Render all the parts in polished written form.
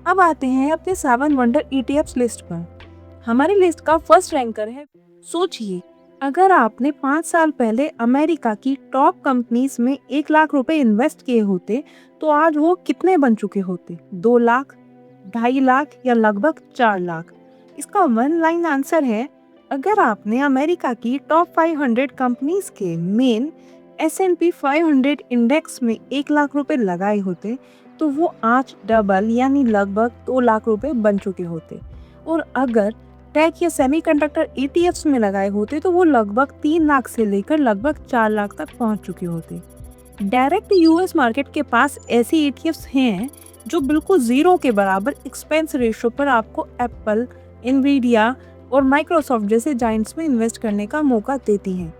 अब आते हैं अपने 7 वंडर ईटीएफ्स लिस्ट पर। हमारी लिस्ट का फर्स्ट रैंकर है। सोचिए, अगर आपने 5 साल पहले अमेरिका की टॉप कंपनीज में 1 लाख रुपए इन्वेस्ट किए होते तो आज वो कितने बन चुके होते? 2 लाख, 2.5 लाख या लगभग 4 लाख? इसका वन लाइन आंसर है, अगर आपने अमेरिका की टॉप 500 कंपनीज के मेन S&P 500 इंडेक्स में 1 लाख रुपए लगाए होते तो वो आज डबल यानी लगभग 2 लाख रुपए बन चुके होते। और अगर टेक या सेमीकंडक्टर ETFs में लगाए होते तो वो लगभग 3 लाख से लेकर लगभग 4 लाख तक पहुंच चुके होते। डायरेक्ट यूएस मार्केट के पास ऐसी ETFs हैं जो बिल्कुल जीरो के बराबर एक्सपेंस रेशियो पर आपको एप्पल, इनवीडिया और माइक्रोसॉफ्ट जैसे जायंट्स में इन्वेस्ट करने का मौका देती हैं।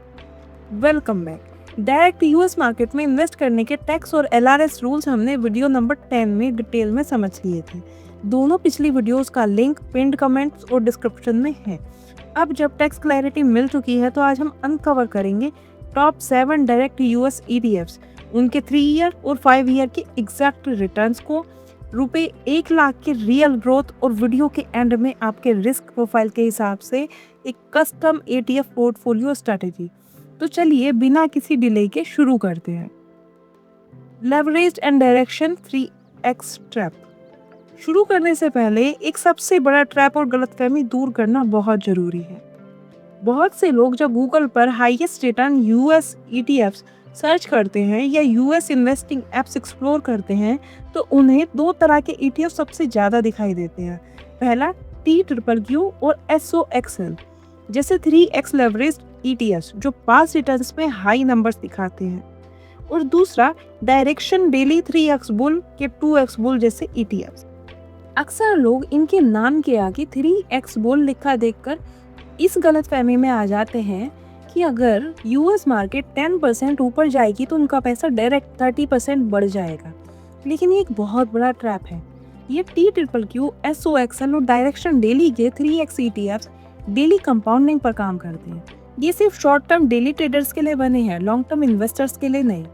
Welcome back. Direct US market में इन्वेस्ट करने के टैक्स और LRS रूल्स हमने वीडियो नंबर 10 में डिटेल में समझ लिए थे। दोनों पिछली वीडियोस का लिंक पिन्ड कमेंट्स और डिस्क्रिप्शन में है। अब जब टैक्स क्लैरिटी मिल चुकी है तो आज हम अनकवर करेंगे टॉप 7 डायरेक्ट यूएस ETFs, उनके 3 ईयर और 5 ईयर के एग्जैक्ट रिटर्न्स को, रुपए 1 लाख के रियल ग्रोथ और वीडियो के एंड में आपके रिस्क प्रोफाइल के हिसाब से एक कस्टम ETF पोर्टफोलियो स्ट्रेटेजी। तो चलिए बिना किसी डिले के शुरू करते हैं। Leveraged and direction 3x trap. शुरू करने से पहले एक सबसे बड़ा ट्रैप और गलतफहमी दूर करना बहुत जरूरी है। बहुत से लोग जब गूगल पर highest return US ETFs search करते हैं या US इन्वेस्टिंग एप्स एक्सप्लोर करते हैं तो उन्हें 2 तरह के ETF सबसे ज्यादा दिखाई देते हैं। पहला TQQQ और SOXL जैसे 3x लेवरेज्ड ETFs जो पास रिटर्न्स में हाई नंबर्स दिखाते हैं, और दूसरा डायरेक्शन डेली 3x बुल के 2x बुल जैसे ETFs। अक्सर लोग इनके नाम के आगे 3x बुल लिखा देखकर इस गलतफहमी में आ जाते हैं कि अगर US मार्केट 10% ऊपर जाएगी तो उनका पैसा डायरेक्ट 30% बढ़ जाएगा। लेकिन ये एक बहुत बड़ा ट्रैप है। ये TQQQ, SOXL और डायरेक्शन डेली के 3x ETFs डेली कंपाउंडिंग पर काम करते हैं। ये सिर्फ शॉर्ट टर्म डेली ट्रेडर्स के लिए बने हैं, लॉन्ग टर्म इन्वेस्टर्स के लिए नहीं।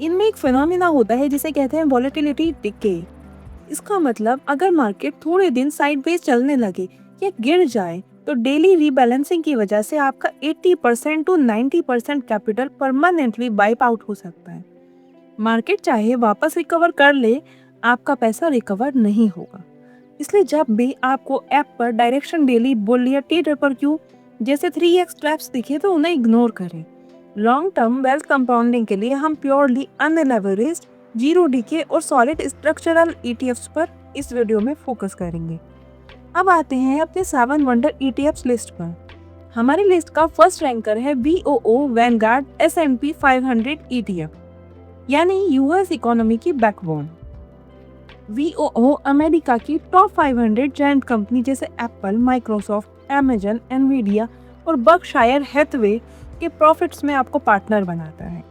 इनमें एक फिनोमिना होता है जिसे कहते हैं वॉलेटिलिटी डिके। इसका मतलब अगर मार्केट थोड़े दिन साइडवेज चलने लगे या गिर जाए तो डेली रीबैलेंसिंग की वजह से आपका 80% to 90% capital permanently wipe out हो सकता है। मार्केट चाहे वापस रिकवर कर ले, आपका पैसा रिकवर नहीं होगा। इसलिए जब भी आपको ऐप पर डायरेक्शन डेली बुल या TQQQ जैसे 3x ट्रैप्स दिखे तो उन्हें इग्नोर करें। लॉन्ग टर्म वेल्थ कंपाउंडिंग के लिए हम प्योरली अनलेवरेज्ड, जीरो डीके और सॉलिड स्ट्रक्चरल ETFs पर इस वीडियो में फोकस करेंगे। अब आते हैं अपने 7 वंडर ETFs लिस्ट पर। हमारी लिस्ट का फर्स्ट रैंकर है VOO वैनगार्ड S&P 500 ETF यानी US इकोनॉमी की बैकबोन। VOO अमेरिका की टॉप 500 जायंट कंपनी जैसे एप्पल, माइक्रोसॉफ्ट, Amazon, Nvidia और बर्कशायर हैथवे के प्रॉफिट्स में आपको पार्टनर बनाता है।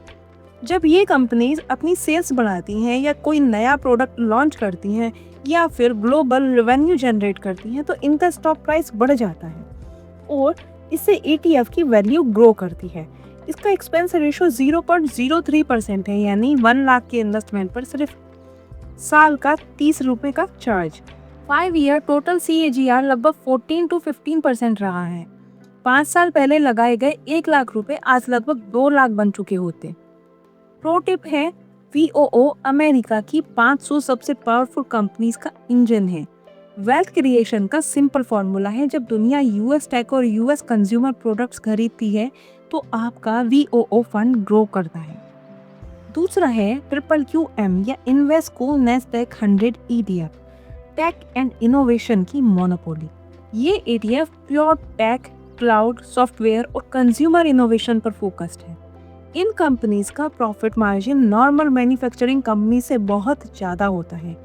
जब ये कंपनीज अपनी सेल्स बढ़ाती हैं या कोई नया प्रोडक्ट लॉन्च करती हैं या फिर ग्लोबल रेवेन्यू जनरेट करती हैं तो इनका स्टॉक प्राइस बढ़ जाता है और इससे ETF की वैल्यू ग्रो करती है। इसका एक्सपेंस रेशियो 0.03% है यानी 1 लाख के इन्वेस्टमेंट पर सिर्फ साल का 30 रुपए का चार्ज। 5 ईयर टोटल CAGR लगभग 14 to 15% रहा है। 5 साल पहले लगाए गए 1 लाख रुपए आज लगभग 2 लाख बन चुके होते। प्रो टिप है, VOO अमेरिका की 500 सबसे पावरफुल कंपनीज का इंजन है। वेल्थ क्रिएशन का सिंपल फॉर्मूला है, जब दुनिया US टेक और US कंज्यूमर प्रोडक्ट्स खरीदती है तो आपका VOO फंड ग्रो करता है। दूसरा है QQM या Invesco Nasdaq 100 ETF, tech and innovation की मोनोपोली। ये ETF pure tech, cloud, software और कंज्यूमर इनोवेशन पर फोकस्ड है। इन कंपनीज का profit margin normal manufacturing company से बहुत ज़्यादा होता है।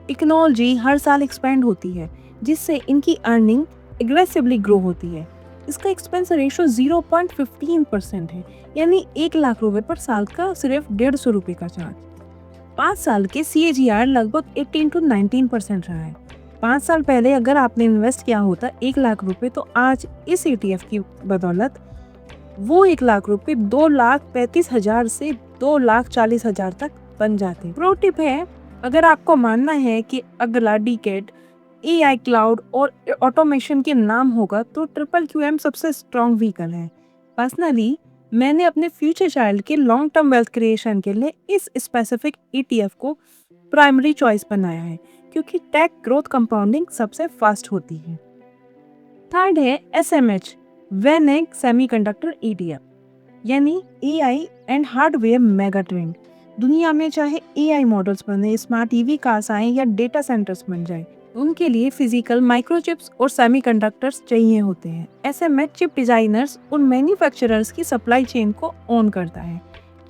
टेक्नोलॉजी हर साल एक्सपेंड होती है जिससे इनकी अर्निंग एग्रेसिवली ग्रो होती है। इसका एक्सपेंस रेशियो 0.15% है यानी 1 लाख रुपए पर साल का सिर्फ 150 रुपए का चार्ज। 5 साल के CAGR लगभग 18 to 19% रहा है। 5 साल पहले अगर आपने इन्वेस्ट किया होता 1 लाख रुपए तो आज इस ETF की बदौलत वो 1 लाख रुपए 2,35,000 से 2,40,000 तक बन जाते हैं। प्रो टिप है, अगर आपको मानना है कि अगला डिकेड एआई, क्लाउड और ऑटोमेशन के नाम होगा तो ट्रिपल क्यूएम सबसे स्ट्रॉन्ग व्हीकल है। पर्सनली मैंने अपने फ्यूचर चाइल्ड के लॉन्ग टर्म वेल्थ क्रिएशन के लिए इस स्पेसिफिक ईटीएफ को प्राइमरी चॉइस बनाया है क्योंकि टेक ग्रोथ कंपाउंडिंग सबसे फास्ट होती है। थर्ड है एसएमएच, वेनेक सेमीकंडक्टर ईटीएफ, यानी AI and hardware mega trend. दुनिया में चाहे एआई मॉडल्स बने, स्मार्ट ईवी कार्स आए या डेटा सेंटर्स बन जाए, उनके लिए फिजिकल माइक्रोचिप्स और सेमीकंडक्टर्स चाहिए होते हैं। एसएमएच चिप डिजाइनर्स और मैन्युफैक्चरर्स की सप्लाई चेन को ओन करता है।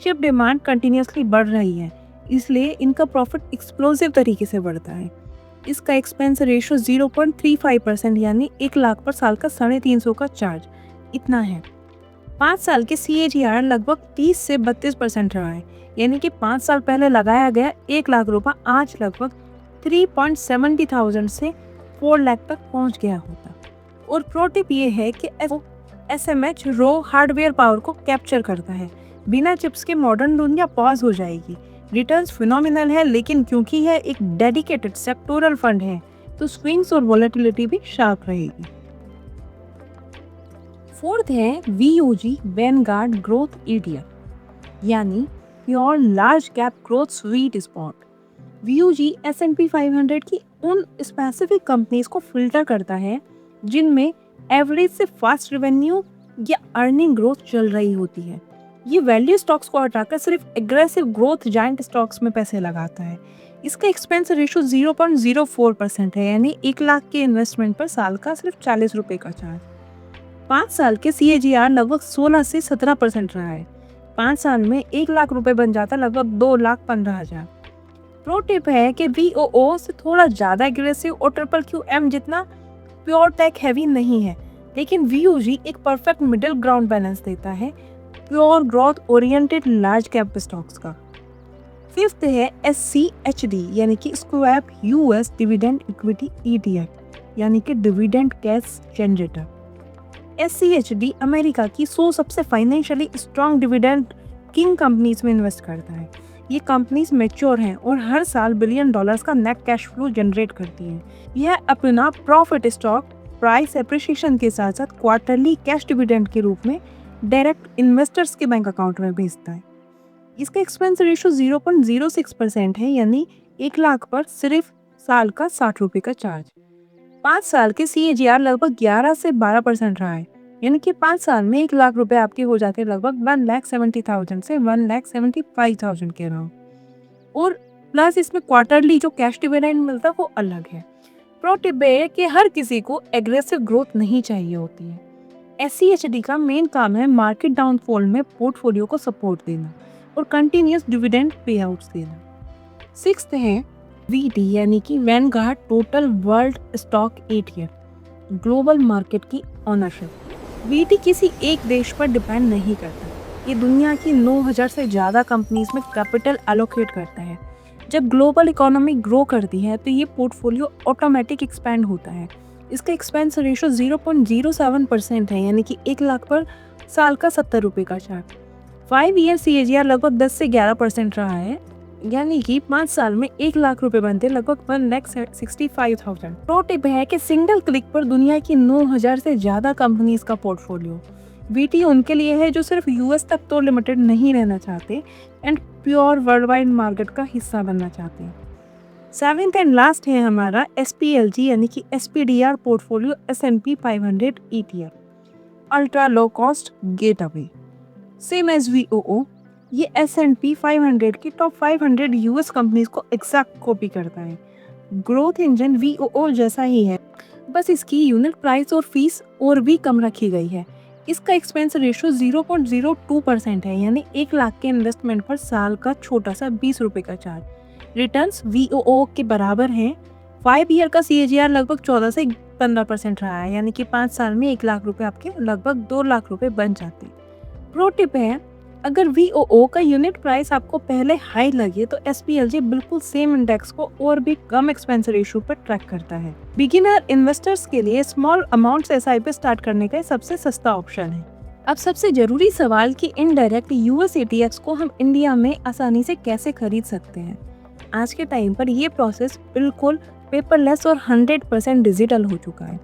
चिप डिमांड कंटिन्यूसली बढ़ रही है, इसलिए इनका प्रॉफिट एक्सप्लोसिव तरीके से बढ़ता है। इसका एक्सपेंस रेशियो 0.35% यानी 1 लाख पर साल का 350 का चार्ज इतना है। 5 साल के CAGR लगभग 30 से 32% रहा है, यानी कि 5 साल पहले लगाया गया 1 लाख रुपया आज लगभग 3.70,000 से 4 लाख तक पहुंच गया होता। और प्रो टिप ये है कि एसएमएच रो हार्डवेयर पावर को कैप्चर करता है। बिना चिप्स के मॉडर्न दुनिया पॉज हो जाएगी। रिटर्न्स फिनोमिनल है, लेकिन क्योंकि यह एक डेडिकेटेड सेक्टोरल फंड है तो स्विंग्स और वोलेटिलिटी भी शार्प रहेगी। फोर्थ है VOG वैनगार्ड ग्रोथ ETF, यानी pure large cap growth sweet spot. VOG S&P 500 की उन स्पेसिफिक कंपनीज को फिल्टर करता है जिनमें एवरेज से फास्ट रेवेन्यू या अर्निंग ग्रोथ चल रही होती है। ये वैल्यू स्टॉक्स को हटाकर सिर्फ एग्रेसिव ग्रोथ जायंट स्टॉक्स में पैसे लगाता है। इसका एक्सपेंस रेशियो 0.04% है, यानी 1 लाख के इन्वेस्टमेंट पर साल का सिर्फ 40 रुपए का चार्ज। 5 साल के CAGR लगभग 16 से 17% रहा है। 5 साल में 1 लाख रुपए बन जाता लगभग 2,15,000। प्रो टिप है कि VOO से थोड़ा ज़्यादा एग्रेसिव और ट्रिपल QM जितना प्योर टेक हैवी नहीं है, लेकिन VOG एक परफेक्ट मिडिल ग्राउंड बैलेंस देता है pure growth oriented large cap stocks का। फिफ्थ है SCHD, यानी कि स्क्वैप US डिविडेंड इक्विटी ETF, यानी कि dividend cash generator. SCHD America की 100 सबसे financially strong dividend king companies में इन्वेस्ट करता है। ये कंपनीज मैच्योर हैं और हर साल $1 बिलियन का नेट कैश फ्लो जनरेट करती हैं। यह अपना प्रॉफिट स्टॉक प्राइस एप्रिसिएशन के साथ साथ क्वार्टरली कैश डिविडेंड के रूप में डायरेक्ट इन्वेस्टर्स के बैंक अकाउंट में भेजता है। इसका एक्सपेंस रेशियो 0.06% है, यानी 1 लाख पर सिर्फ साल का 60 रुपए का चार्ज। 5 साल के CAGR लगभग 11 से 12% रहा है, यानी कि 5 साल में 1 लाख रुपए आपके हो जाते लगभग 1,70,000 से 1,75,000 के अराउंड। और प्लस इसमें क्वार्टरली जो कैश डिविडेंड मिलता है वो अलग है। प्रो टिप है कि हर किसी को एग्रेसिव ग्रोथ नहीं चाहिए होती है। SCHD का मेन काम है मार्केट डाउनफॉल में पोर्टफोलियो को सपोर्ट देना और कंटिन्यूस डिविडेंड पे आउट्स देना। सिक्स्थ है VT, यानी कि Vanguard total world stock ETF, global market की ओनरशिप। VT किसी एक देश पर डिपेंड नहीं करता, ये दुनिया की 9,000 से ज़्यादा कंपनीज में कैपिटल एलोकेट करता है। जब ग्लोबल इकोनॉमी ग्रो करती है तो ये पोर्टफोलियो ऑटोमेटिक एक्सपैंड होता है। इसका एक्सपेंस रेशियो 0.07% है, यानी कि 1 लाख पर साल का 70 रुपए का चार्ज। 5 ईयर CAGR लगभग 10 से 11% रहा है, यानी कि 5 साल में 1 लाख रुपए बनते लगभग 1,65,000। प्रो टिप है कि सिंगल क्लिक पर दुनिया की 9,000 से ज़्यादा कंपनीज का पोर्टफोलियो। VT उनके लिए है जो सिर्फ US तक तो लिमिटेड नहीं रहना चाहते and pure world wide market का हिस्सा बनना चाहते हैं। 7th एंड लास्ट है हमारा SPLG, यानी कि SPDR portfolio S&P 500 ETF, ultra low cost getaway. Same as VOO, ये S&P 500 की टॉप 500 US कंपनीज को एग्जैक्ट कॉपी करता है। ग्रोथ इंजन VOO जैसा ही है, बस इसकी यूनिट प्राइस और फीस और भी कम रखी गई है। इसका एक्सपेंस रेशियो 0.02% है, यानी 1 लाख के इन्वेस्टमेंट पर साल का छोटा सा 20 रुपए का चार्ज। रिटर्न्स VOO के बराबर हैं। 5 ईयर का CAGR लगभग 14 से 15% रहा है, यानी कि 5 साल में 1 लाख रुपए आपके लगभग 2 लाख रुपए बन जाते हैं। प्रो टिप है, अगर VOO का यूनिट प्राइस आपको पहले हाई लगे तो SPLG बिल्कुल सेम इंडेक्स को और भी कम एक्सपेंस रेशियो पर ट्रैक करता है। बिगिनर इन्वेस्टर्स के लिए स्मॉल अमाउंट SIP स्टार्ट करने का सबसे सस्ता ऑप्शन है। अब सबसे जरूरी सवाल कि इनडायरेक्ट US ETFs को हम इंडिया में आसानी से कैसे खरीद सकते हैं। आज के टाइम पर ये प्रोसेस बिल्कुल पेपरलेस और 100% डिजिटल हो चुका है।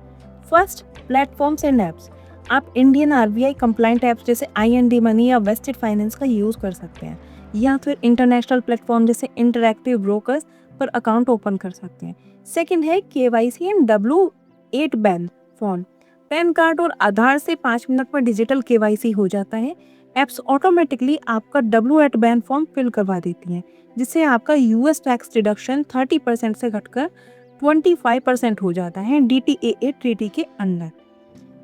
First, platforms and apps. आप इंडियन आरबीआई कंप्लाइंट ऐप्स जैसे IND मनी या वेस्टेड फाइनेंस का यूज़ कर सकते हैं, या फिर इंटरनेशनल प्लेटफॉर्म जैसे इंटरैक्टिव ब्रोकर्स पर अकाउंट ओपन कर सकते हैं। सेकंड है KYC and W8 ban form. Pan card और आधार से 5 मिनट में डिजिटल KYC हो जाता है। एप्स ऑटोमेटिकली आपका W8 बैन फॉर्म फिल करवा देती हैं, जिससे आपका US टैक्स डिडक्शन 30% से घटकर 25% हो जाता है DTAA ट्रीटी के अंडर।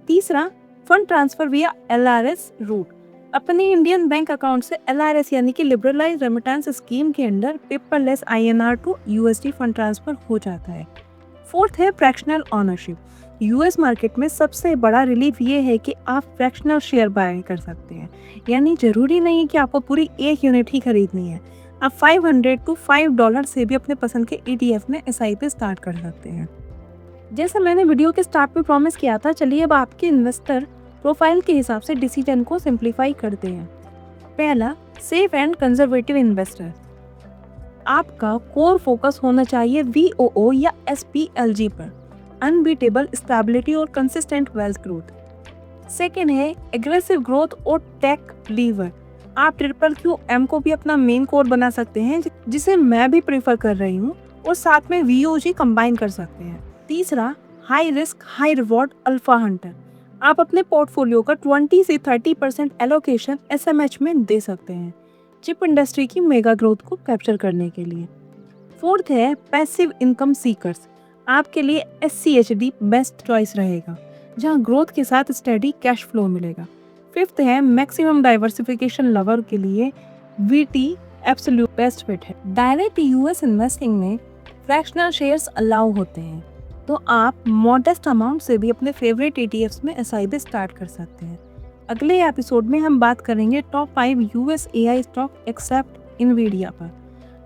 तीसरा, fund transfer via LRS route. अपने इंडियन बैंक अकाउंट से LRS यानी कि लिबरलाइज रेमिटेंस स्कीम के under paperless INR to USD fund transfer हो जाता है। फोर्थ है फ्रैक्शनल ओनरशिप। US मार्केट में सबसे बड़ा रिलीफ ये है कि आप फ्रैक्शनल शेयर बाय कर सकते हैं, यानी जरूरी नहीं कि आपको पूरी एक यूनिट ही खरीदनी है। आप $500 to $5 से भी अपने पसंद के ETF में SIP स्टार्ट कर सकते हैं। जैसा मैंने वीडियो के स्टार्ट में प्रॉमिस किया था, चलिए अब आपके इन्वेस्टर प्रोफाइल के हिसाब से डिसीजन को सिंप्लीफाई करते हैं। पहला, सेफ एंड कंजर्वेटिव इन्वेस्टर। आपका कोर फोकस होना चाहिए VOO या SPLG पर, अनबीटेबल स्टेबिलिटी और कंसिस्टेंट वेल्थ ग्रोथ। सेकेंड है एग्रेसिव ग्रोथ और टेक लीवर। आप QQM को भी अपना मेन कोर बना सकते हैं, जिसे मैं भी प्रेफर कर रही हूँ, और साथ में VOG कंबाइन कर सकते हैं। तीसरा, high risk high reward alpha Hunter. आप अपने पोर्टफोलियो का 20 से 30% एलोकेशन SMH में दे सकते हैं, चिप इंडस्ट्री की मेगा ग्रोथ को कैप्चर करने के लिए। फोर्थ है पैसिव इनकम सीकर्स। आपके लिए SCHD बेस्ट चॉइस रहेगा, जहां ग्रोथ के साथ स्टेडी कैश फ्लो मिलेगा। फिफ्थ है मैक्सिमम डाइवर्सिफिकेशन लवर के लिए VT एब्सोल्यूट बेस्ट फिट है। डायरेक्ट US इन्वेस्टिंग में फ्रैक्शनल शेयर्स अलाउ होते हैं, तो आप मॉडेस्ट अमाउंट से भी अपने फेवरेट ETFs में SIP स्टार्ट कर सकते हैं। अगले एपिसोड में हम बात करेंगे top 5 US AI stock except Nvidia पर।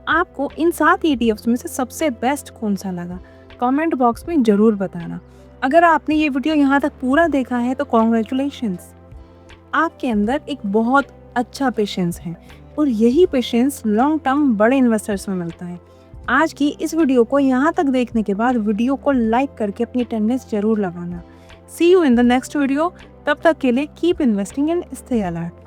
आपको इन 7 ETFs में से सबसे बेस्ट कौन सा लगा, कमेंट बॉक्स में जरूर बताना। अगर आपने ये वीडियो यहाँ तक पूरा देखा है तो कॉन्ग्रेचुलेशंस, आपके अंदर एक बहुत अच्छा पेशेंस है, और यही पेशेंस लॉन्ग टर्म बड़े इन्वेस्टर्स में मिलता है। आज की इस वीडियो को यहाँ तक देखने के बाद वीडियो को लाइक करके अपनी अटेंडेंस जरूर लगाना। See you in the next video. तब तक के लिए keep investing and stay alert.